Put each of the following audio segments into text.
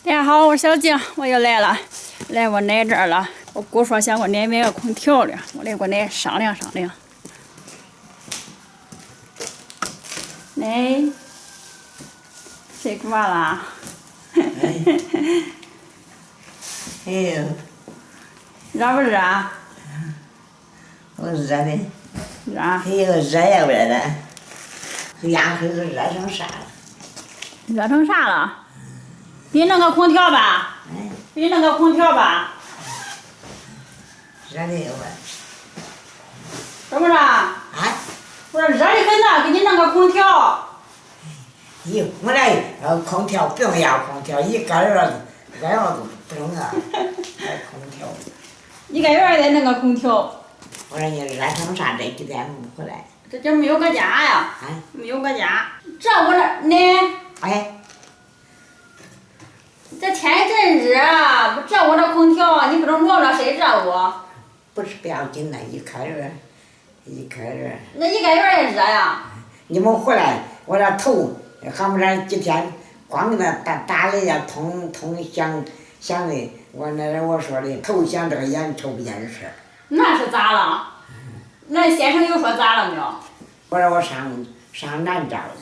大家好，我是小静，我又来了，来我奶这儿了。我姑说想给我奶买个空调的，我来给我奶商量商量。奶，睡过了？哎呦，热不热啊？我热的。热。哎呦，热呀味儿的，牙黑都热成啥了？热成啥了？给你弄个空调吧。哎，给你弄个空调吧。热的有味儿。怎么着？啊？我说热的很呐，给你弄个空调。哟，我这空调不用要空调，一个月都不用啊，空调。一个月得弄个空调。我说你热成啥？这几天没回来。这就没有个家呀。啊？没有个家。这我这奶。哎。这天真热，这我这空调，你不能挪着谁热我？不是不要紧的，一个月。那一个月也热呀。你们回来，我这头还没这几天，光给那打的呀，通响的。我说的头响这个眼瞅不见事儿。那是咋了？那先生又说咋了没有？我说我上南诏的，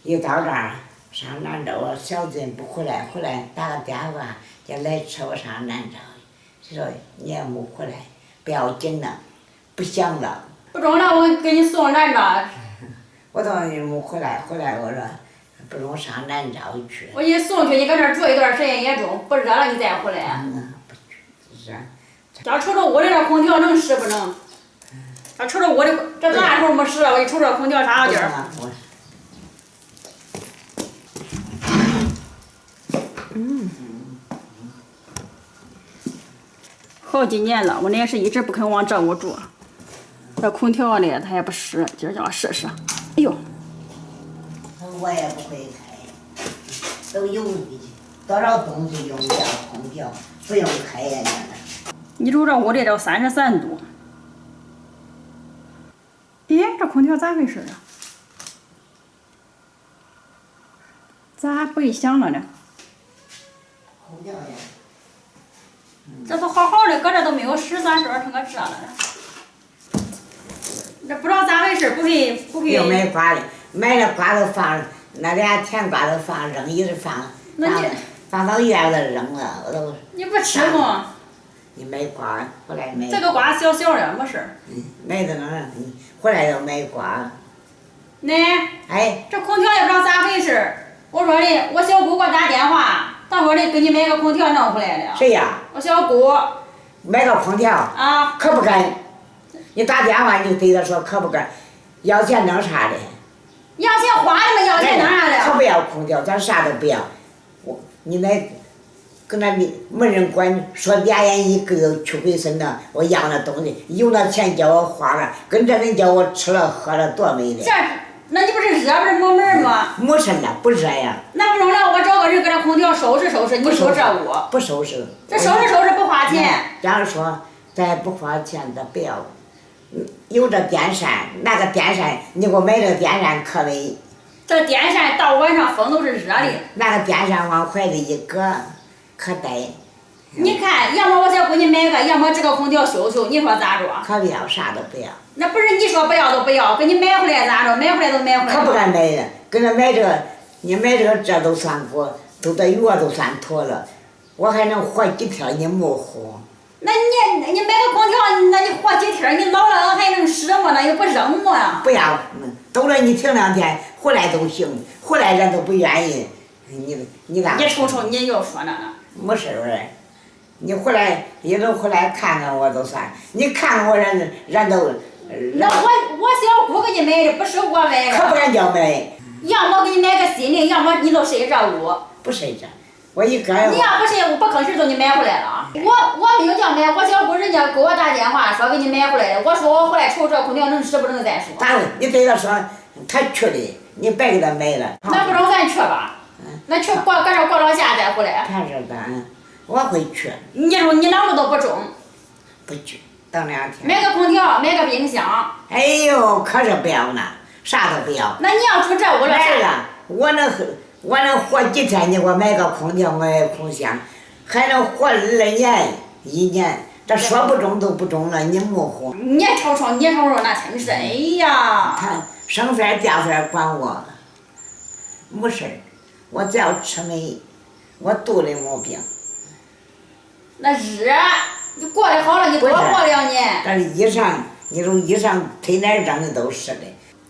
一到这儿上南诏，我小子不回来打个电话叫来车我上南诏。他说你也没回来，不要紧了，不想了。不中了，我给你送南诏。我说你没回来我说不用上南诏去。我给你送去，你搁这儿住一段时间也中，不热了你再回来。不去，热。要瞅着我的这空调能使不能？要瞅着我的，这啥时候没使了？我一瞅这空调啥劲儿？好几年了，我奶是一直不肯往这屋住。这空调呢，他也不使，今儿叫我试试。哎呦！我也不会开，都有多少东西用不了空调，不用开呀你瞅这屋里都33度。咦，这空调咋回事啊？咋不一响了呢？空调呀。这都好好的，搁这都没有使，咋这成个这了呢？这不知道咋回事，不会。又买瓜的，买了瓜都放，那俩甜瓜都放扔，一直放到院子扔了，我都。你不吃吗？你买瓜，回来买。这个瓜小小的，没事儿。买的那，回来要买瓜。奶。哎。这空调也不知道咋回事，我说的，我小姑给我打电话，她说的给你买个空调弄回来的。谁呀？我小姑。买个空调。啊。可不敢。你打电话你就对他说可不敢，要钱弄啥的？要钱花的嘛，要钱弄啥的？可不要空调，咱啥都不要。你那跟那没人管，说2元1个去回身了，我要那东西，有那钱叫我花了，跟着人叫我吃了喝了多美的。那你不是热不是没门吗？没事了，不热呀。那不中了，我找个人给这空调收拾收拾，你说这屋。不收拾。这收拾收拾不花钱。假如说咱不花钱，咱不要。有这电扇，那个电扇，你给我买这个电扇可美。这电扇到晚上风都是热的。那个电扇往怀里一搁，可带。你看，要么我再给你买个，要么这个空调修修，你说咋着？可不要，啥都不要。那不是你说不要都不要，给你买回来咋着？买回来都买回来。可不敢买的，跟着买这个，你买这个这都算过，都这月都算妥了，我还能活几天，你没活。那你买个空调，那你活几天？你老了还能使么？那又不扔么呀？不要，走了你停2天，回来都行，回来人都不愿意。你咋？你瞅瞅，你又说那个。没事儿嘞，你回来一路回来看看我都算，你看看我人都。那我小姑给你买的，不是我买的。可不敢叫买。要么给你买个新的，要么你都睡这屋。不睡这。我一个。你要不信，我不吭气就给你买回来了。我没有叫买，我小姑人家给我打电话说给你买回来的。我说我回来瞅这空调能使不能再说。咋的？你对他说他去的，你白给他买了。那不中咱去吧。那去搁这过到下再回来。看着咱，我会去。你说你哪路都不中。不去，等2天。买个空调，买个冰箱。哎呦，可是不要呢，啥都不要。那你要住这屋了。来了，我那我能活几天？你给我买个空调，我也空想，还能活2年、1年，这说不中都不中了，你模糊。你瞅瞅那真是，哎呀！他生饭掉饭管我，没事儿，我只要吃美，我肚里没病。那是，你过得好了，你多活2年。但是医生，你说医生推哪儿证的都是的。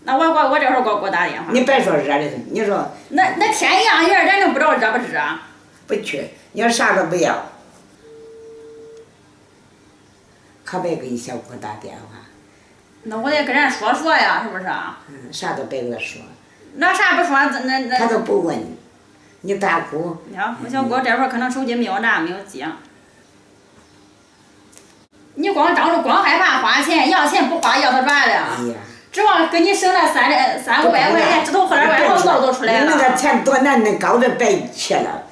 那我这会儿给我打电话。你别说热的，你说。那天阳眼，咱能不知道热不热啊？不去，你要啥都不要，可别给你小姑打电话。那我得跟人说说呀，是不是？啥都别给他说。那啥不说，那。他都不问，你大姑。呀，我小姑这会儿可能手机没有拿，没有接。你光害怕花钱，要钱不花，要他完了。哎呀。指望给你省了300-500块钱，这头后来外头肉都出来了。你那个钱多难，那高的白去了。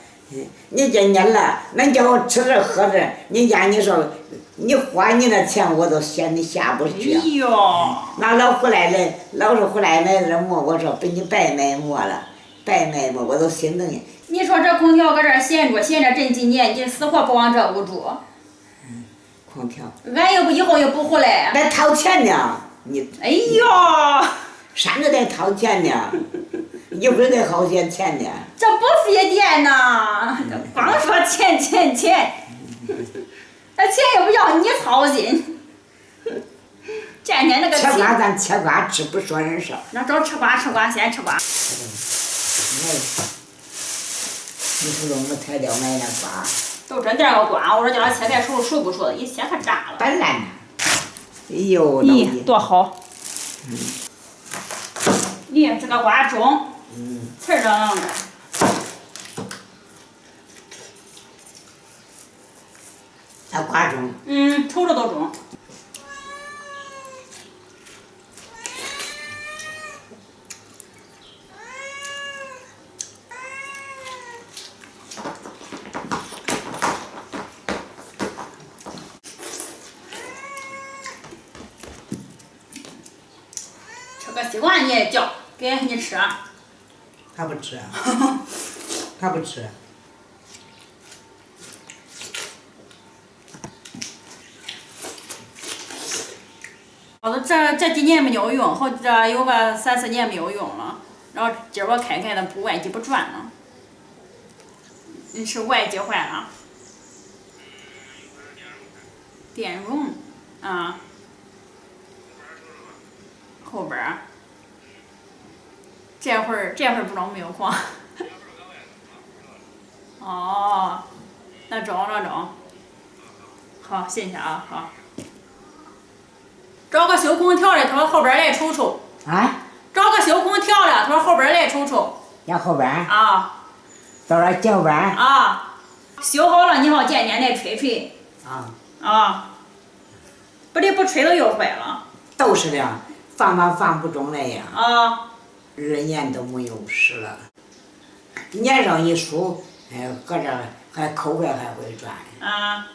你今年了，恁叫我吃着喝着，你家你说，你花你那钱我都嫌你下不去。哎呦！那老回来的，老是回来买点馍，我说被你白买馍了，白买馍我都心疼你。你说这空调搁这闲着这几年，你死活不往这屋住。空调。俺以后又不回来。得掏钱呢，你。哎呦！3个得掏钱呢，一会儿得好些钱呢。这不费电呐，光说钱，那钱又不要你操心。天天那个。切瓜咱切瓜吃，不说人事。那找吃瓜，先吃瓜。你说我材料买那瓜。都真点个瓜，我说叫他切开熟不熟的，一切可炸了。本来呢。哎呦。咦，多好。咦，这个瓜中。刺儿整的。那瓜中。瞅着都中。吃个西瓜你也叫，给你吃。他不吃，他不吃。这几年没有用，好这有个3-4年没有用了。然后今儿我开的不外机不转了，是外机坏了。电容啊，后边儿。这会儿不中没有慌。哦，那中。好，谢谢啊，好。找个修空调的，他说后边来瞅瞅。啊？找个修空调的，他说后边来瞅瞅。要后边？啊。到那脚边？啊。修好了，你好见来吹。啊。不得不吹都又坏了。都是的，放不中那样。啊。2年都没有使了，年上一数，搁这还口袋还会转。啊。